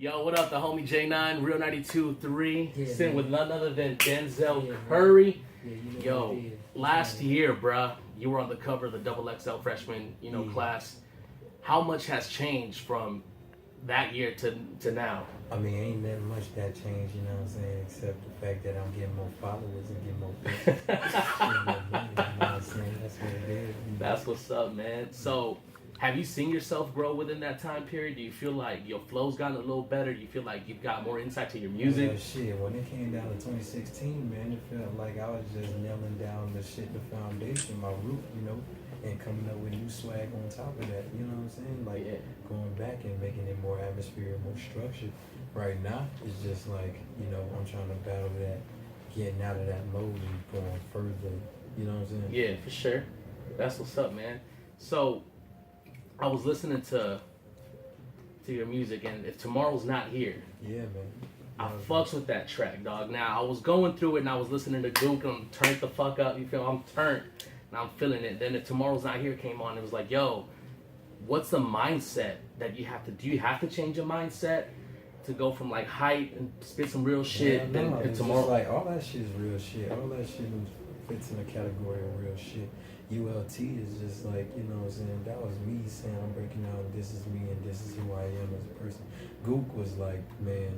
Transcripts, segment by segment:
Yo, what up, the homie J9, Real 92.3, Yeah, sitting man. with none other than Denzel Yeah, Curry. Yeah, you know Yo, what it is. last year, bruh, you were on the cover of the Double XL freshman, Yeah. class. How much has changed from that year to now? I mean, ain't that much that changed, you know what I'm saying, except the fact that I'm getting more followers and getting more pictures. Getting more money, you know what I'm saying? That's what it is. That's what's up, man. So, have you seen yourself grow within that time period? Do you feel like your flow's gotten a little better? Do you feel like you've got more insight to your music? Shit, when it came down to 2016, man, it felt like I was just nailing down the shit, the foundation, my root, and coming up with new swag on top of that, you know what I'm saying? Like, Yeah. going back and making it more atmosphere, more structured. Right now, it's just like, I'm trying to battle that, getting out of that mode and going further, you know what I'm saying? Yeah, for sure. That's what's up, man. So, I was listening to your music, and if tomorrow's not here, Yeah, man. I fucks with that track, dog. Now I was going through it and I was listening to Duke and I'm turned the fuck up. You feel? I'm turned and I'm feeling it. Then if tomorrow's not here came on, it was like, yo, what's the mindset that you have to do? You have to change your mindset to go from like hype and spit some real shit. Yeah, then no, if it's tomorrow, just like all that shit is real shit. All that shit fits in the category of real shit. ULT is just like, you know what I'm saying, that was me saying I'm breaking down, this is me and this is who I am as a person. Gook was like, man,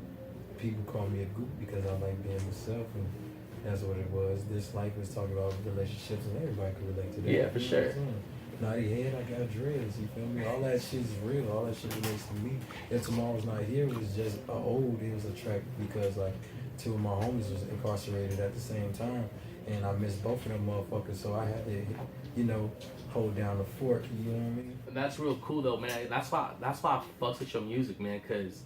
people call me a gook because I like being myself, and that's what it was. This life was talking about relationships and everybody could relate to that. Yeah, for you know sure. what I'm saying? Naughty head, I got dreads, you feel me? All that shit is real, all that shit relates to me. If Tomorrow's Not Here was just it was a track because like two of my homies was incarcerated at the same time. And I missed both of them motherfuckers, so I had to, hold down the fort. You know what I mean? and that's real cool though, man. That's why I fucks with your music, man, because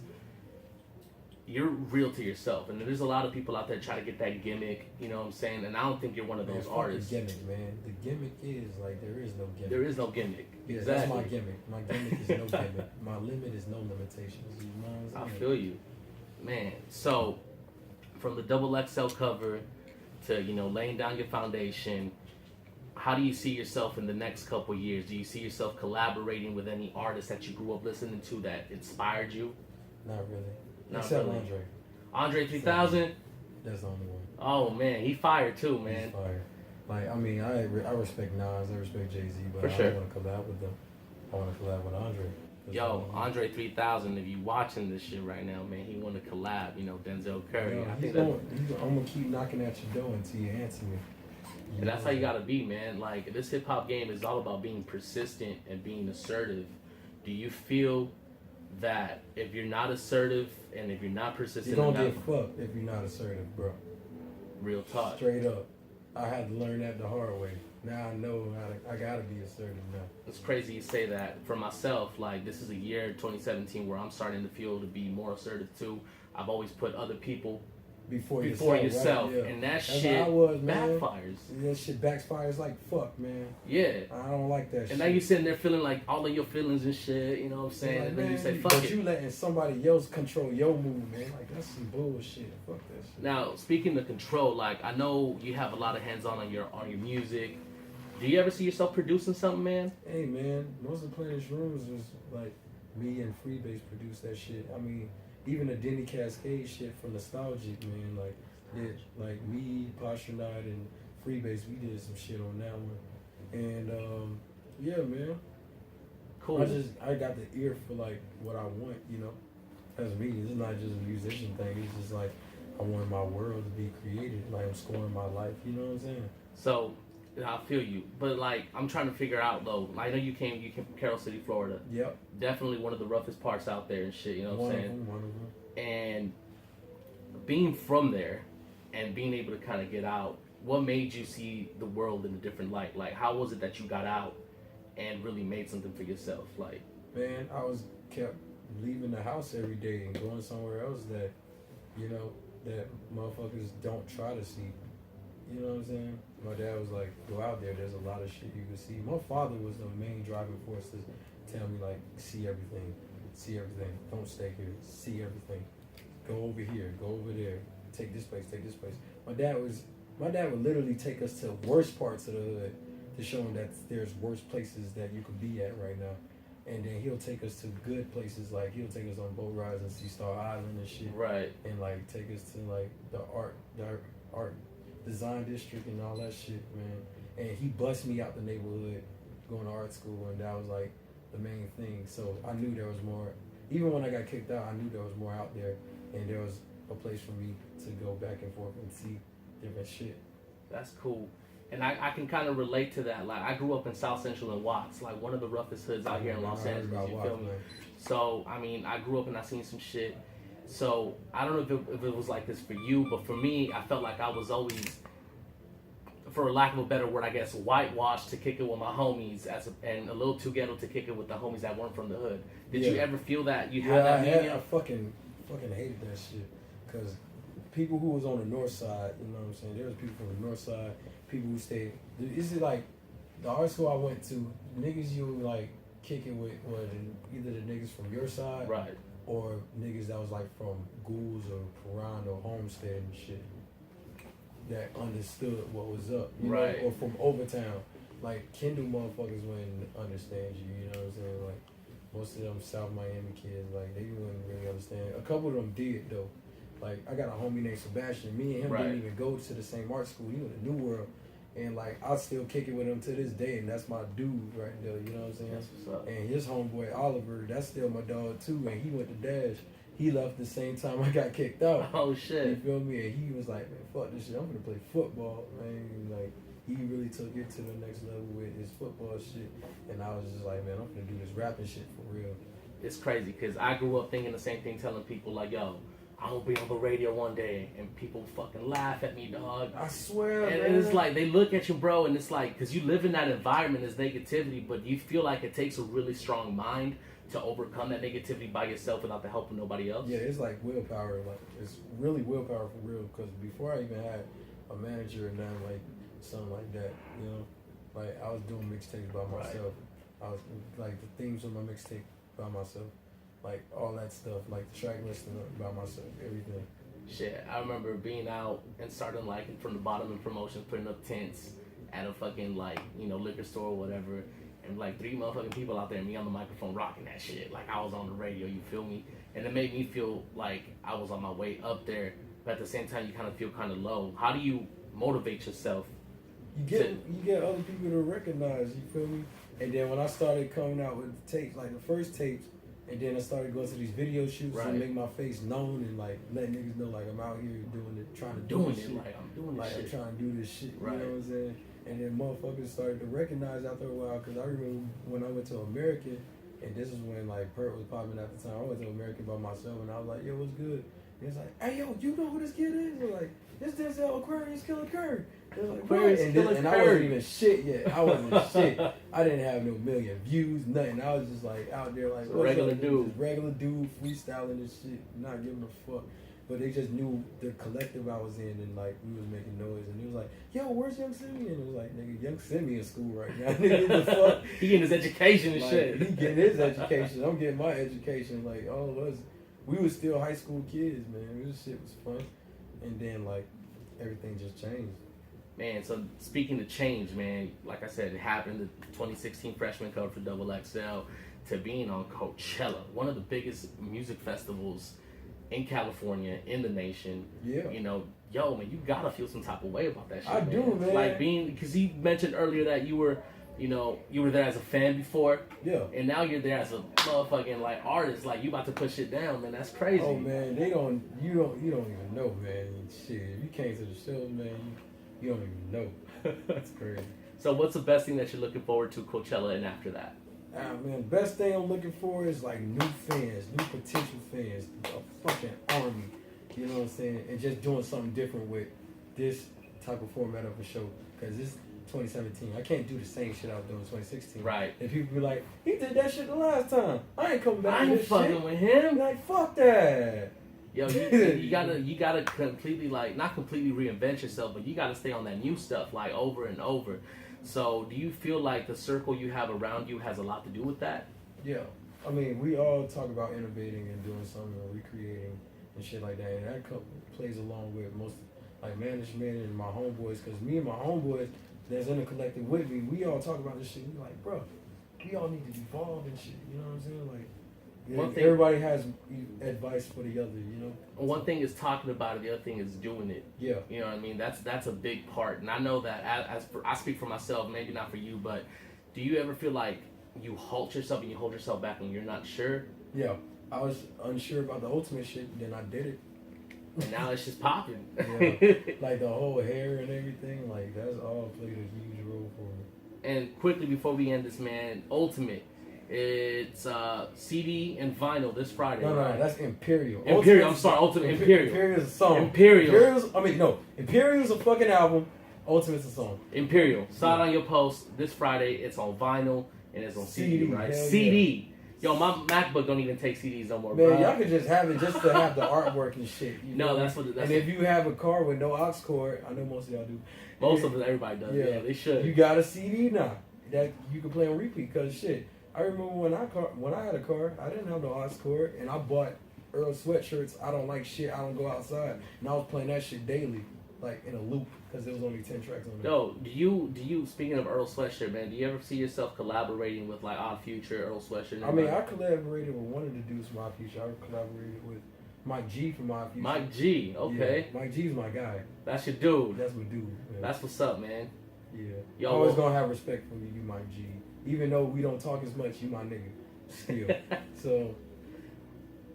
you're real to yourself. And there's a lot of people out there trying to get that gimmick, you know what I'm saying? And I don't think you're one of those fuck artists. The gimmick, man. The gimmick is like there is no gimmick. There is no gimmick. Yeah, Exactly. that's my gimmick. My gimmick is no gimmick. My limit is no limitations. You know what I'm saying? I feel you, man. So, from the Double XL cover to laying down your foundation, how do you see yourself in the next couple years? Do you see yourself collaborating with any artists that you grew up listening to that inspired you? Not really. Not Except really. Andre. Andre 3000. That's the only one. Oh man, he fired too, man. He's fire. Like, I mean, I respect Nas, I respect Jay-Z, but For I sure. don't want to collab with them. I want to collab with Andre. Yo, Andre 3000. If you watching this shit right now, man, he want to collab. Denzel Curry. I think I'm gonna keep knocking at your door until you answer me. and that's how you gotta be, man. Like, this hip hop game is all about being persistent and being assertive. Do you feel that if you're not assertive and if you're not persistent, You don't enough, get fucked if you're not assertive, bro. real talk. Straight up. I had to learn that the hard way. Now I know I gotta be assertive now. It's crazy you say that. For myself, like, this is a year 2017 where I'm starting to feel to be more assertive too. I've always put other people Before yourself, right? Yeah. and that That's shit how I was, man. backfires. That shit backfires like fuck, man. Yeah. I don't like that shit. And now you sitting there feeling like all of your feelings and shit, you know what I'm saying? Like, And then you man, say, fuck but it. you letting somebody else control your move, man. Like, that's some bullshit. Fuck that shit. Now, speaking of control, like, I know you have a lot of hands-on on your music. Do you ever see yourself producing something, man? Hey, man, most of Planet Shrooms was like me and Freebase produced that shit. I mean, even the Denny Cascade shit from Nostalgic, man. Like me, Postronaut, and Freebase, we did some shit on that one. And yeah, man. Cool. I got the ear for like what I want, That's me. It's not just a musician thing. It's just like I want my world to be created. Like I'm scoring my life. You know what I'm saying? So, I feel you. But, like, I'm trying to figure out, though. I know you came from Carroll City, Florida. Yep. Definitely one of the roughest parts out there and shit, you know what I'm saying? One of them. And being from there and being able to kind of get out, what made you see the world in a different light? Like, how was it that you got out and really made something for yourself? Like, man, I was kept leaving the house every day and going somewhere else that, that motherfuckers don't try to see. You know what I'm saying? My dad was like, go out there, there's a lot of shit you can see. My father was the main driving force to tell me, like, see everything, don't stay here, see everything. Go over here, go over there, take this place. My dad would literally take us to worst parts of the hood to show him that there's worse places that you could be at right now. and then he'll take us to good places, like he'll take us on boat rides and see Star Island and shit, Right. and like take us to like the art design district and all that shit, man. And he bussed me out the neighborhood going to art school, and that was like the main thing. So I knew there was more. Even when I got kicked out, I knew there was more out there, and there was a place for me to go back and forth and see different shit. That's cool. And I can kind of relate to that. Like, I grew up in South Central in Watts, like one of the roughest hoods out here in Los Angeles, you feel me? So, I mean, I grew up and I seen some shit. So, I don't know if it was like this for you, but for me, I felt like I was always, for lack of a better word, I guess, whitewashed to kick it with my homies, and a little too ghetto to kick it with the homies that weren't from the hood. Did you ever feel that you had that medium? I fucking hated that shit, because people who was on the north side, you know what I'm saying? There was people from the north side, people who stayed. Is it like the art school I went to? Niggas you like kicking with, either the niggas from your side, right, or niggas that was like from Ghouls or Paran or Homestead and shit that understood what was up, you right. know, or from Overtown. Like Kendall motherfuckers wouldn't understand you, you know what I'm saying? Like most of them South Miami kids, like they wouldn't really understand. A couple of them did though. Like I got a homie named Sebastian. Me and him right. didn't even go to the same art school. He went to New World. And like I still kick it with him to this day, and that's my dude right there. You know what I'm saying? That's what's up. And his homeboy Oliver, that's still my dog too. And he went to Dash. He left the same time I got kicked out. Oh shit! You feel me? And he was like, man, fuck this shit. I'm gonna play football, man. Like he really took it to the next level with his football shit. And I was just like, man, I'm gonna do this rapping shit for real. It's crazy because I grew up thinking the same thing, telling people like, yo, I'm gonna be on the radio one day, and people fucking laugh at me, dog. I swear, and, man. and it's like, they look at you, bro, and it's like, because you live in that environment, there's negativity, but you feel like it takes a really strong mind to overcome that negativity by yourself without the help of nobody else. Yeah, it's like willpower. Like it's really willpower for real. Because before I even had a manager or nothing like something like that, you know, like I was doing mixtapes by myself. Right. I was like the themes of my mixtape by myself. Like all that stuff, like the track listing by myself, everything. Shit, I remember being out and starting like from the bottom in promotions, putting up tents at a fucking like, you know, liquor store or whatever, and like 3 motherfucking people out there, and me on the microphone rocking that shit, like I was on the radio, you feel me? And it made me feel like I was on my way up there, but at the same time you kind of feel kind of low. How do you motivate yourself? You get other people to recognize, you feel me? And then when I started coming out with the tapes, like the first tapes, and then I started going to these video shoots and make my face known and like let niggas know like I'm out here doing it, trying to do this shit. Like I'm doing this like shit. I'm trying to do this shit. Right. You know what I'm saying? And then motherfuckers started to recognize after a while, because I remember when I went to American, and this is when like Pert was popping at the time. I went to American by myself, and I was like, yo, what's good? And it's like, hey, yo, you know who this kid is? We're like, this Denzel Curry, he's Killer Curry. Like, and I wasn't even shit yet. I wasn't shit. I didn't have no million views, nothing. I was just like out there like regular dude. Just regular dude freestyling this shit, not giving a fuck. But they just knew the collective I was in, and like we was making noise, and it was like, yo, where's Young Simeon? And it was like, nigga, Young Simeon in school right now. Nigga, the fuck? He getting his education and like, shit. He getting his education. I'm getting my education. Like all of us, we was still high school kids, man. This shit was fun, and then like everything just changed. Man, so speaking of change, man, like I said, it happened, the 2016 freshman cover for Double XL, to being on Coachella, one of the biggest music festivals in California, in the nation. Yeah. You know, yo, man, you gotta feel some type of way about that shit. I do, man. Like because he mentioned earlier that you were there as a fan before. Yeah. And now you're there as a motherfucking like artist. Like you about to put shit down, man. That's crazy. Oh man, you don't even know, man. Shit, if you came to the show, man, you don't even know. That's crazy. So what's the best thing that you're looking forward to Coachella and after that? Man, best thing I'm looking for is like new fans, new potential fans, a fucking army. You know what I'm saying? And just doing something different with this type of format of a show. Because this 2017, I can't do the same shit I was doing in 2016. Right. And people be like, he did that shit the last time. I ain't coming back I to ain't this fucking shit. with him. Like, fuck that. Yo, you gotta completely not completely reinvent yourself, but you gotta stay on that new stuff like over and over. So do you feel like the circle you have around you has a lot to do with that? Yeah. I mean, we all talk about innovating and doing something or recreating and shit like that. And that plays along with most like management and my homeboys. Because me and my homeboys that's in the collective with me, we all talk about this shit. We like, bro, we all need to evolve and shit. You know what I'm saying? Like, One thing- everybody has advice for the other. You know. One thing is talking about it, the other thing is doing it. Yeah. You know what I mean? That's a big part. And I know that I speak for myself, maybe not for you, but do you ever feel like you halt yourself and you hold yourself back when you're not sure? Yeah. I was unsure about the ultimate shit, then I did it. And now it's just popping. Yeah. Like the whole hair and everything, like that's all played a huge role for me. And quickly before we end this, man, Ultimate. It's CD and vinyl this Friday. No, right? that's Imperial. Imperial. I'm sorry, Ultimate Imperial. Imperial's a song. Imperial. Imperial's a fucking album. Ultimate's a song. Imperial. Saw it on your post this Friday. It's on vinyl and it's on CD, right? Hell CD. Yo, my MacBook don't even take CDs no more, Man, bro. y'all could just have it just to have the artwork and shit. You No, know? that's what. That's And if you have a car with no aux cord, I know most of y'all do. most of it, everybody does. Yeah, they should. You got a CD now that you can play on repeat. Cause shit, I remember when I had a car, I didn't have no aux cord, and I bought Earl sweatshirts. I don't like shit. I don't go outside, and I was playing that shit daily, like in a loop, cause there was only 10 tracks on there. Yo, do you? Speaking of Earl Sweatshirt, man, do you ever see yourself collaborating with like Odd Future, Earl Sweatshirt? I mean, I collaborated with one of the dudes from Odd Future. I collaborated with Mike G from Odd Future. Mike G. Okay, Yeah, Mike G's my guy. that's your dude. That's my dude. Man. That's what's up, man. Yeah. Yo, Always well- gonna have respect for you, Mike G. Even though we don't talk as much, you my nigga. Still. So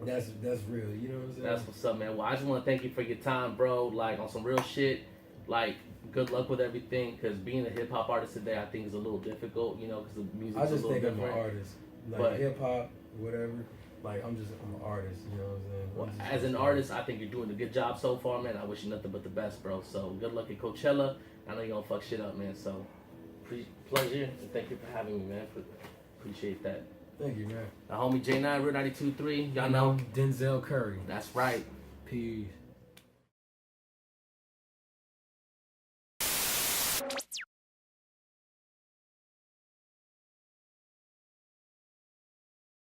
that's real. You know what I'm saying? That's what's up, man. Well, I just want to thank you for your time, bro. Like on some real shit. Like, good luck with everything. Cause being a hip hop artist today, I think is a little difficult. You know, cause the music's I just a little think different. I'm an artist. Like But- hip hop, whatever. Like I'm an artist. You know what I'm saying? Well, I'm just as an artist, I think you're doing a good job so far, man. I wish you nothing but the best, bro. So good luck at Coachella. I know you're gonna fuck shit up, man. So pleasure and thank you for having me, man. Appreciate that. Thank you, man. The homie J9 Real 92.3. Y'all And know. I'm Denzel Curry. That's right. Peace.